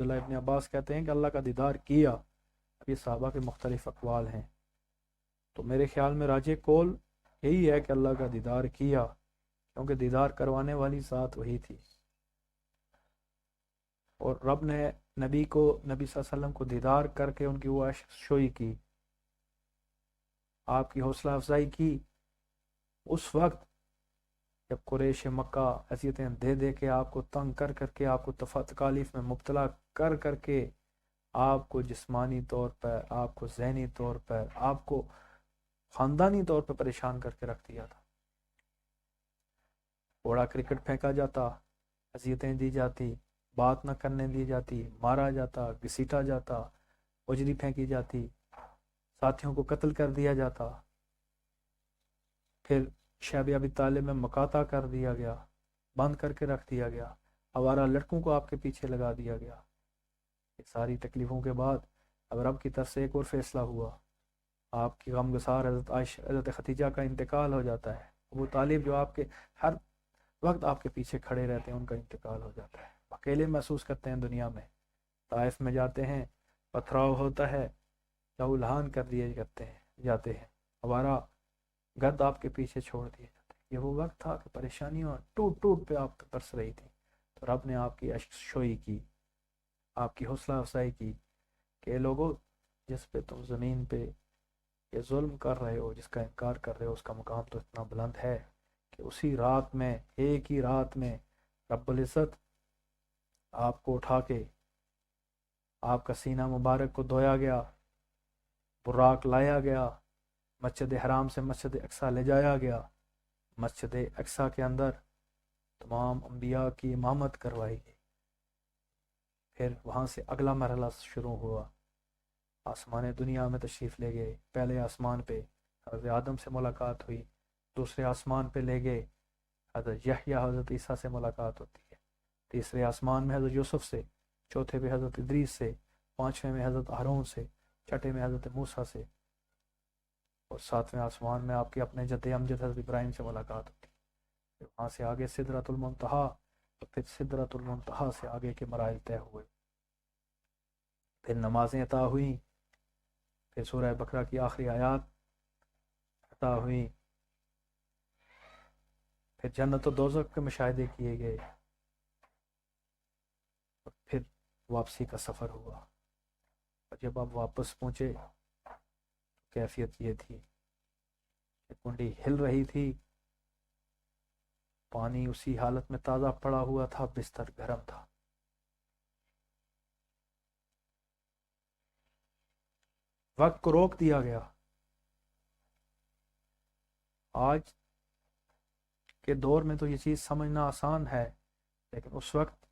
عبداللہ ابن عباس کہتے ہیں کہ اللہ کا دیدار کیا. اب یہ صحابہ کے مختلف اقوال ہیں، تو میرے خیال میں راجح قول یہی ہے کہ اللہ کا دیدار کیا، کیونکہ دیدار کروانے والی ذات وہی تھی. اور رب نے نبی صلی اللہ علیہ وسلم کو دیدار کر کے ان کی وہ عشق شوئی کی، آپ کی حوصلہ افزائی کی. اس وقت جب قریش مکہ اذیتیں دے دے کے آپ کو تنگ کر کر کے، آپ کو تکالیف میں مبتلا کر کر کے، آپ کو جسمانی طور پر، آپ کو ذہنی طور پر، آپ کو خاندانی طور پر پریشان کر کے رکھ دیا تھا. اوڑا کرکٹ پھینکا جاتا، اذیتیں دی جاتی، بات نہ کرنے دی جاتی، مارا جاتا، گھسیٹا جاتا، اجری پھینکی جاتی، ساتھیوں کو قتل کر دیا جاتا. پھر شیب ابی طالب میں مقاطع کر دیا گیا، بند کر کے رکھ دیا گیا، آوارہ لڑکوں کو آپ کے پیچھے لگا دیا گیا. یہ ساری تکلیفوں کے بعد اب رب کی طرف سے ایک اور فیصلہ ہوا. آپ کی غم گسار حضرت ختیجہ کا انتقال ہو جاتا ہے. ابو طالب جو آپ کے ہر وقت آپ کے پیچھے کھڑے رہتے ہیں، ان کا انتقال ہو جاتا ہے. اکیلے محسوس کرتے ہیں دنیا میں. طائف میں جاتے ہیں، پتھراؤ ہوتا ہے، لہو لہان کر دیے جاتے ہیں، ہمارا گرد آپ کے پیچھے چھوڑ دیے جاتے ہیں. یہ وہ وقت تھا کہ پریشانیاں ٹوٹ ٹوٹ پہ آپ برس رہی تھیں، تو رب نے آپ کی عشق شوئی کی، آپ کی حوصلہ افزائی کی کہ اے لوگو، جس پہ تم زمین پہ یہ ظلم کر رہے ہو، جس کا انکار کر رہے ہو، اس کا مقام تو اتنا بلند ہے کہ اسی رات میں، ایک ہی رات میں، رب العزت آپ کو اٹھا کے آپ کا سینہ مبارک کو دھویا گیا، براق لایا گیا، مسجد حرام سے مسجد اقصیٰ لے جایا گیا. مسجد اقصیٰ کے اندر تمام انبیاء کی امامت کروائی گئی. پھر وہاں سے اگلا مرحلہ شروع ہوا، آسمان دنیا میں تشریف لے گئے. پہلے آسمان پہ حضرت آدم سے ملاقات ہوئی، دوسرے آسمان پہ لے گئے، حضرت یحییٰ حضرت عیسیٰ سے ملاقات ہوتی ہے. تیسرے آسمان میں حضرت یوسف سے، چوتھے پہ حضرت ادریس سے، پانچویں میں حضرت ہارون سے، چھٹے میں حضرت موسیٰ سے، اور ساتویں آسمان میں آپ کے اپنے جد امجد حضرت ابراہیم سے ملاقات ہوتی. پھر وہاں سے آگے سدرۃ المنتہا، اور پھر سدرۃ المنتہا سے آگے کے مراحل طے ہوئے. پھر نمازیں عطا ہوئیں، پھر سورہ بقرہ کی آخری آیات عطا ہوئیں، پھر جنت و دوزخ کے مشاہدے کیے گئے، اور پھر واپسی کا سفر ہوا. اور جب آپ واپس پہنچے، کیفیت یہ تھی کہ کنڈی ہل رہی تھی، پانی اسی حالت میں تازہ پڑا ہوا تھا، بستر گرم تھا. وقت کو روک دیا گیا. آج کے دور میں تو یہ چیز سمجھنا آسان ہے، لیکن اس وقت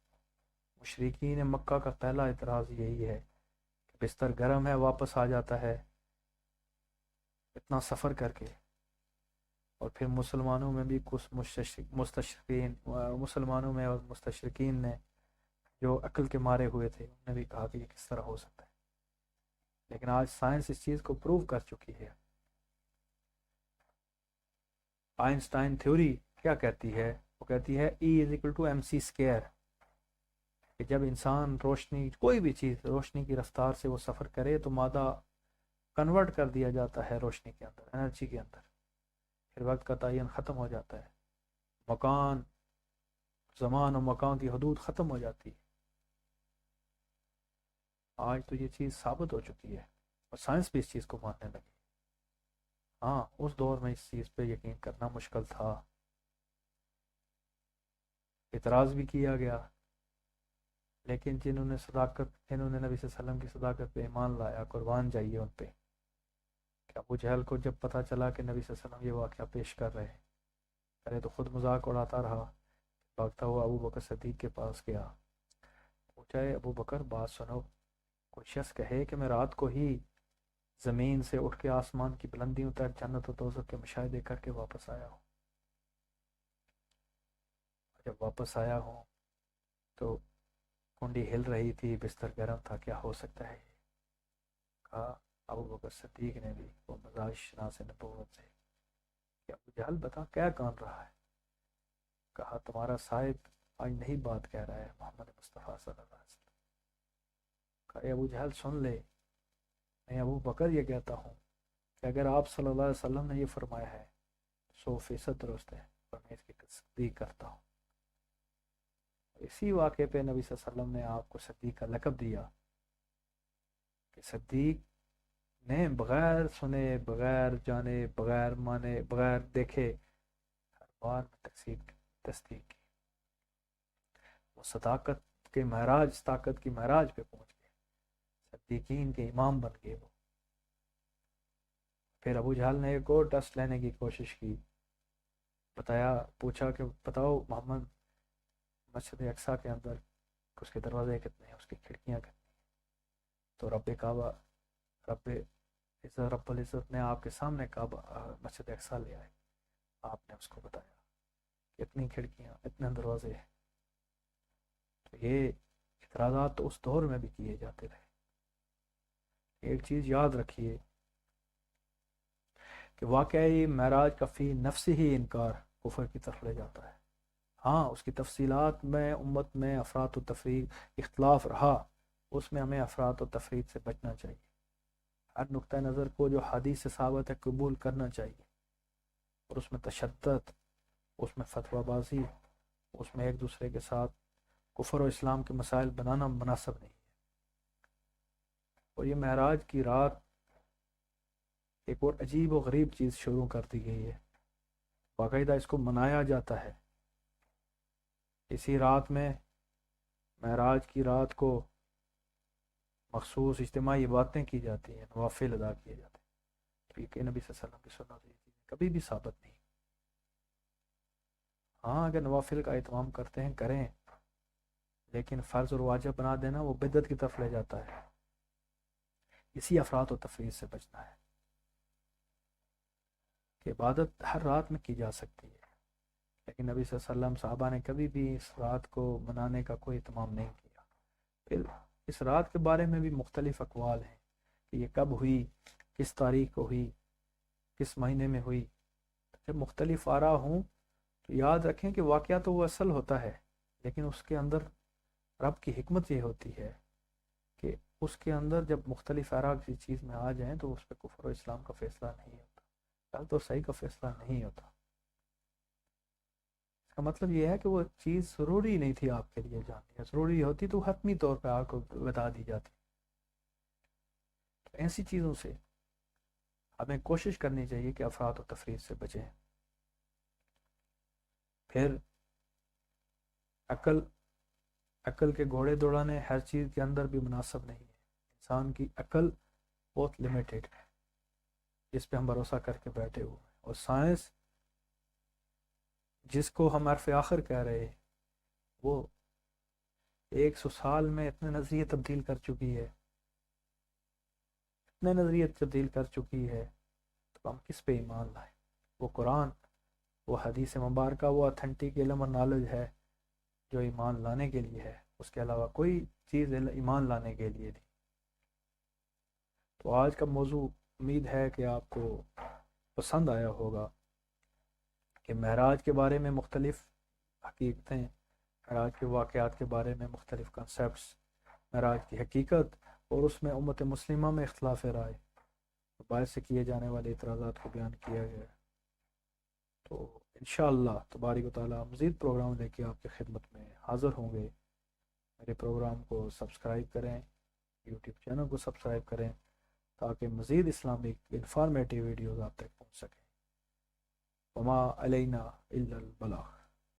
مشرکین مکہ کا پہلا اعتراض یہی ہے کہ بستر گرم ہے، واپس آ جاتا ہے اتنا سفر کر کے. اور پھر مسلمانوں میں بھی کچھ مسلمانوں میں اور مستشرقین نے جو عقل کے مارے ہوئے تھے، انہوں نے بھی کہا کہ یہ کس طرح ہو سکتا ہے. لیکن آج سائنس اس چیز کو پروو کر چکی ہے. آئنسٹائن تھیوری کیا کہتی ہے؟ وہ کہتی ہے E=mc²، کہ جب انسان روشنی، کوئی بھی چیز روشنی کی رفتار سے وہ سفر کرے تو مادہ کنورٹ کر دیا جاتا ہے روشنی کے اندر، انرجی کے اندر. پھر وقت کا تعین ختم ہو جاتا ہے، مکان، زمان و مکان کی حدود ختم ہو جاتی ہے. آج تو یہ چیز ثابت ہو چکی ہے، اور سائنس بھی اس چیز کو ماننے لگی. ہاں، اس دور میں اس چیز پہ یقین کرنا مشکل تھا، اعتراض بھی کیا گیا، لیکن جنہوں نے نبی صلی اللہ علیہ وسلم کی صداقت پہ ایمان لایا، قربان جائیے ان پہ. کہ ابو جہل کو جب پتہ چلا کہ نبی صلی اللہ علیہ وسلم یہ واقعہ پیش کر رہے ہیں، پہلے تو خود مذاق اڑاتا رہا، بھاگتا ہوا ابو بکر صدیق کے پاس گیا، پوچھا ہے ابو بکر بات سنو، کوئی شخص کہے کہ میں رات کو ہی زمین سے اٹھ کے آسمان کی بلندیوں تک جنت و دوزخ کے مشاہدے کر کے واپس آیا ہوں. جب واپس آیا ہوں تو کنڈی ہل رہی تھی، بستر گرم تھا، کیا ہو سکتا ہے؟ کہا ابو بکر صدیق نے بھی وہ مزاج شناس نبوت سے کہ ابو جہل بتا کیا کام رہا ہے؟ کہا تمہارا صاحب آج نہیں بات کہہ رہا ہے، محمد مصطفیٰ صلی اللہ علیہ وسلم. اے ابو جہل سن لے، میں ابو بکر یہ کہتا ہوں کہ اگر آپ صلی اللہ علیہ وسلم نے یہ فرمایا ہے 100% درست ہے، اور میں اس کی تصدیق کرتا ہوں۔ اسی واقعے پہ نبی صلی اللہ علیہ وسلم نے آپ کو صدیق کا لقب دیا کہ صدیق نے بغیر سنے، بغیر جانے، بغیر مانے، بغیر دیکھے ہر بار تصدیق کی۔ وہ صداقت کے معراج، صداقت کی معراج پہ پہنچ گئے، صدیقین کے امام بن گئے وہ۔ پھر ابو جہل نے ایک اور ٹیسٹ لینے کی کوشش کی، پوچھا کہ بتاؤ محمد، مسجد اقصیٰ کے اندر اس کے دروازے کتنے ہیں، اس کی کھڑکیاں کتنی ہیں؟ تو رب کعبہ، رب العزت نے آپ کے سامنے کعبہ مسجد اقصیٰ لے آئے، آپ نے اس کو بتایا اتنی کھڑکیاں، اتنے دروازے ہیں۔ تو یہ اعتراضات تو اس دور میں بھی کیے جاتے رہے۔ ایک چیز یاد رکھیے کہ واقعی معراج کا فی نفس ہی انکار کفر کی طرف لے جاتا ہے۔ ہاں اس کی تفصیلات میں امت میں افراط و تفریط اختلاف رہا، اس میں ہمیں افراط و تفریط سے بچنا چاہیے۔ ہر نقطہ نظر کو جو حدیث سے ثابت ہے قبول کرنا چاہیے، اور اس میں تشدد، اس میں فتویٰ بازی، اس میں ایک دوسرے کے ساتھ کفر و اسلام کے مسائل بنانا مناسب نہیں ہے۔ اور یہ معراج کی رات ایک اور عجیب و غریب چیز شروع کر دی گئی ہے، باقاعدہ اس کو منایا جاتا ہے۔ اسی رات میں، معراج کی رات کو، مخصوص اجتماعی باتیں کی جاتی ہیں، نوافل ادا کیے جاتے ہیں۔ تو یہ کہ نبی صلی اللہ علیہ وسلم کی سنت یہ چیزیں کبھی بھی ثابت نہیں۔ ہاں اگر نوافل کا اہتمام کرتے ہیں کریں، لیکن فرض اور واجب بنا دینا وہ بدعت کی طرف لے جاتا ہے۔ اسی افراط و تفریط سے بچنا ہے کہ عبادت ہر رات میں کی جا سکتی ہے، لیکن نبی صلی اللہ علیہ وسلم، صحابہ نے کبھی بھی اس رات کو منانے کا کوئی اہتمام نہیں کیا۔ پھر اس رات کے بارے میں بھی مختلف اقوال ہیں کہ یہ کب ہوئی، کس تاریخ کو ہوئی، کس مہینے میں ہوئی۔ جب مختلف آراء ہوں تو یاد رکھیں کہ واقعہ تو وہ اصل ہوتا ہے، لیکن اس کے اندر رب کی حکمت یہ ہوتی ہے کہ اس کے اندر جب مختلف آراء کسی چیز میں آ جائیں تو اس پہ کفر و اسلام کا فیصلہ نہیں ہوتا، غلط اور صحیح کا فیصلہ نہیں ہوتا۔ اس کا مطلب یہ ہے کہ وہ چیز ضروری نہیں تھی آپ کے لیے جاننی، ضروری ہوتی تو حتمی طور پہ آپ کو بتا دی جاتی۔ تو ایسی چیزوں سے ہمیں کوشش کرنی چاہیے کہ افراط و تفریط سے بچیں۔ پھر عقل کے گھوڑے دوڑانے ہر چیز کے اندر بھی مناسب نہیں ہے۔ انسان کی عقل بہت لمیٹڈ ہے جس پہ ہم بھروسہ کر کے بیٹھے ہوئے ہیں، اور سائنس جس کو ہم عرف آخر کہہ رہے ہیں وہ 100 سال میں اتنے نظریے تبدیل کر چکی ہے، اتنے نظریے تبدیل کر چکی ہے، تو ہم کس پہ ایمان لائیں؟ وہ قرآن، وہ حدیث مبارکہ، وہ اتھینٹک علم اور نالج ہے جو ایمان لانے کے لیے ہے، اس کے علاوہ کوئی چیز ایمان لانے کے لیے نہیں۔ تو آج کا موضوع امید ہے کہ آپ کو پسند آیا ہوگا کہ معراج کے بارے میں مختلف حقیقتیں، معراج کے واقعات کے بارے میں مختلف کنسیپٹس، معراج کی حقیقت اور اس میں امت مسلمہ میں اختلاف رائے، باعث سے کیے جانے والے اعتراضات کو بیان کیا گیا ہے۔ تو انشاءاللہ تبارک و تعالیٰ مزید پروگرام لے کے آپ کی خدمت میں حاضر ہوں گے۔ میرے پروگرام کو سبسکرائب کریں، یوٹیوب چینل کو سبسکرائب کریں تاکہ مزید اسلامک انفارمیٹیو ویڈیوز آپ تک پہنچ سکیں۔ وما علینا الا البلاغ۔